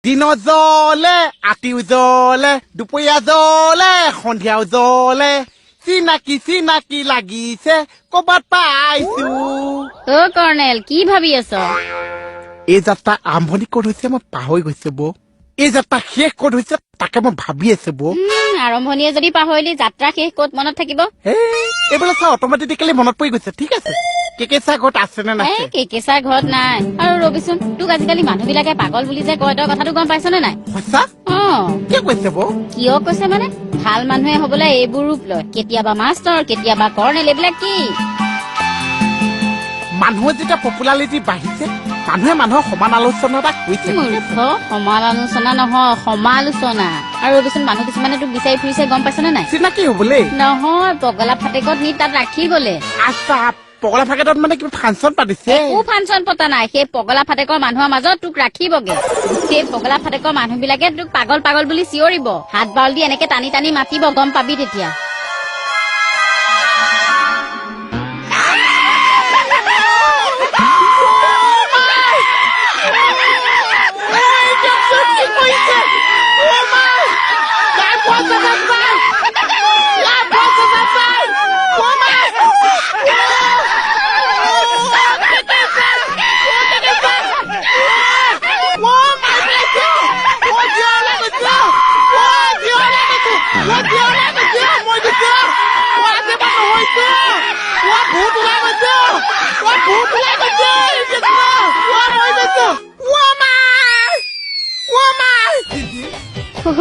দিন জ্বলে ৰাতিও জ্বলে দুপৰীয়া জ্বলে সন্ধিয়াও জ্বলে চিনাকি লাগিছে ক'বাত পাইছো অ কৰ্ণেল কি ভাবি আছ এই যাত্ৰা আৰম্ভণি ক'ত হৈছে মই পাহৰি গৈছো বৌ এই যাত্ৰা শেষ ক'ত হৈছে তাকে মই ভাবি আছো বৌ আৰম্ভণিয়ে যদি পাহৰিলি যাত্ৰা শেষ ক'ত মনত থাকিব এইবিলাক চা অট'মেটিকেলি মনত পৰি গৈছে ঠিক আছে কেকেচা ঘৰত আছে নে নাই কেকেচা ঘৰত নাই আৰু ৰবিচোন তোক আজিকালি মানুহ বিলাকে পাগল বুলি যে কয় তই কথাটো গম পাইছ নে নাই সঁচা কিয় কৈছে বৌ কিয় কৈছে মানে ভাল মানুহে হবলৈ এইবোৰ ৰূপ লয় কেতিয়াবা মাষ্টৰ কেতিয়াবা কৰ্ণেল এইবিলাক কি মানুহৰ যেতিয়া পপুলাৰিটি বাঢ়িছে মানুহে মানুহৰ সমান আলোচনা এটা কৰিছে মূৰ্খ সমান আলোচনা নহয় সমালোচনা আৰু ৰবিচোন মানুহ কিছুমানে তোক বিচাৰি ফুৰিছে গম পাইছ নে নাই চিনাকি হবলৈ নহয় পগলা ফাটেকত নি তাত ৰাখিবলে আচ্ছা পগলা ফাকেটত মানে কিবা ফাংচন পাতিছে একো ফাংচন পতা নাই সেই পগলা ফাটেকৰ মানুহৰ মাজত তোক ৰাখিবগে সেই পগলা ফাটেকৰ মানুহ বিলাকে তোক পাগল পাগল বুলি চিঞৰিব হাত বাউল দি এনেকে টানি টানি মাতিব গম পাবি তেতিয়া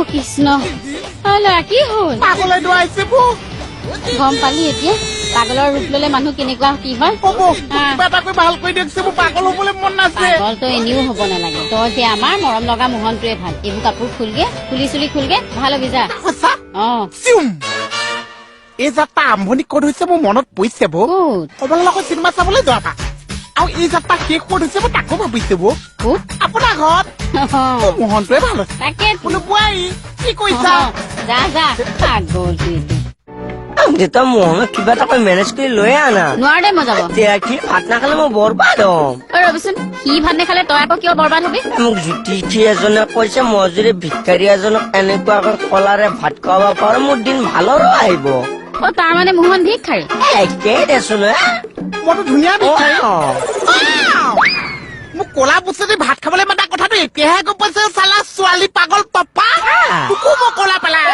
কৃষ্ণ ল'ৰা কি হ'ল পাগলৈ দৌৰাইছে বৌ গম পালি এতিয়া পাগলৰ ৰূপ ললে মানুহ কেনেকুৱা কি হয় কিবা এটা কৰি ভাল কৰি দিয়কছে মোৰ পাগল হবলৈ মন নাছে পাগলতো এনেও হব নালাগে তই যে আমাৰ মৰম লগা মোহনটোৱে ভাল এইবোৰ কাপোৰ খুলগে খুলি চুলি খুলগে ভাল হবি যা এই যাত্ৰা আৰম্ভণি ক'ত হৈছে মোৰ মনত পৰিছে বৌ কমলৰ লগত চিনেমা চাবলৈ যোৱা পা আৰু এই যাত্ৰা শেষ ক'ত হৈছে মই তাকো ভাবিছো বৌ আপোনাৰ ঘৰত মোহনটোৱে ভাল হৈছে তাকে বোলো বোৱাৰী কি কৈছা যা যা পাগল দেউতা মোহনক কিবা এটা মেনেজ কৰি লৈ আনা নোৱাৰ দে মই যাব সি ভাত নাখালে মই বৰবাদ হম ৰবিচোন সি ভাত নেখালে তই আকৌ কিয় বৰবাদ হবি মোক জ্যোতিষী এজনে কৈছে মই যদি ভিক্ষাৰী এজনক এনেকুৱাকৈ কলাৰে ভাত খুৱাব পাৰো মোৰ দিন ভালৰো আহিব তাৰ মানে মোহন ভিক্ষাৰী একেই দেচোন মইতো ধুনীয়া বিচাৰি মোক কলা বস্তুদি ভাত খাবলৈ মাতা কথাটো এতিয়াহে গম পাইছে চালা ছোৱালী পাগল পাপা তোকো মই কলা পেলাই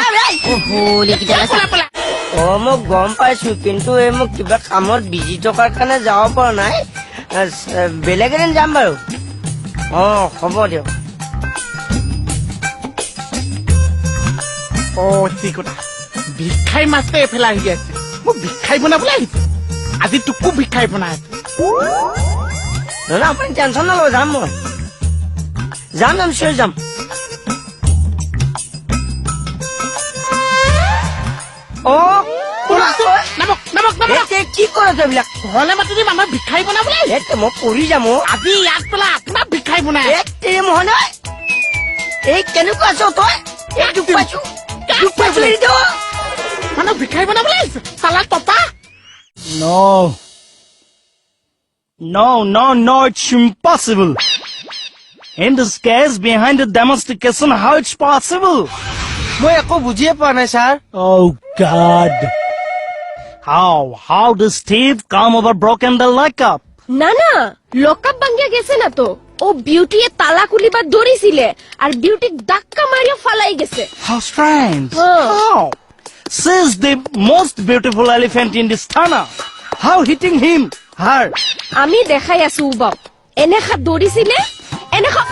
মই গম পাইছো কিন্তু এই মোক কিবা কামত বিজি থকাৰ কাৰণে যাব পৰা নাই বেলেগ এদিন যাম বাৰু হ'ব দিয়ক ঠিক কথা ভিক্ষাৰী মাছে এইফালে আহি আছে মোক ভিক্ষাৰী বনাবলৈ আহিছে আজি তোকো ভিক্ষাৰী বনাই আছে না আপুনি টেনশ্যন নল'ব যাম মই যাম চিঞৰ যাম কি কৰে এইবিলাক ঘৰলে মাতি দি মানুহক ভিক্ষাৰী বনাবলৈ মই পৰি যাম আজি ইয়াত পেলাই আপোনাক ভিক্ষাৰী বনাই মহন এই কেনেকুৱা আছ তই দুখ পাইছো মানুহক ভিক্ষাৰী বনাবলৈ আহিছে চালা টপা No, it's impossible. In this case, behind the demonstration, how it's possible? মই একো বুজিয়ে পোৱা নাই sir Oh, God. How does Steve come over broken the lockup? না লকআপ ভাঙিয়া গেছে না তো ও বিউটিয়ে তালা খুলিবা ধরিছিলে আর বিউটি ধাক্কা মারিয়া ফালাই গেছে How strange. How? She's the most beautiful elephant in this Thana. How hitting him? Her. আমি দেখাই আছো বাপ এনেখা ধরিছিলে এনেখা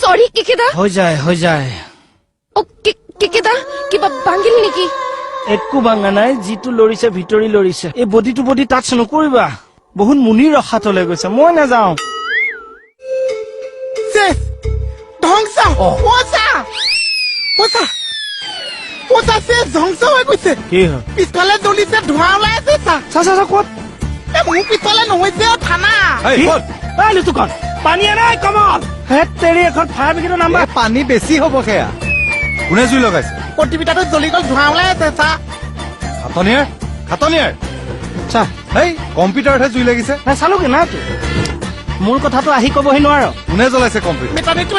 সরি কেকেদা হৈ যায়. ও কেকেদা কিবা ভাঙিল নেকি একো ভাঙা নাই যিটো লৰিছে ভিতৰি লৰিছে এই বডিটো বডি টাচ নকৰিবা বহুত মুনি ৰখাতলৈ গৈছে মই নাযাওঁ ধ্বংস ধ্বংস হৈ গৈছে কি হয় পিছফালে জ্বলিছে ধোঁৱা ওলাই আছে চা ক'ত মোৰ পিছফালে নহৈছে থানা দোকান পানী নাই কমল হেত তেৰি এখন ফায়াৰ ব্ৰিগেডৰ নাম্বাৰ পানী বেছি হ'ব সেয়া কোনে জুই লগাইছে প্ৰতিবিধাটো জ্বলি গ'ল ধোঁৱা ওলাই আছে খাটনিয়াৰ চা হেই কম্পিউটাৰতহে জুই লাগিছে চালোগে না মোৰ কথাটো আহি কবহি নোৱাৰ কোনে জ্বলাইছে কম্পিউটাৰ মেটাৰনিটি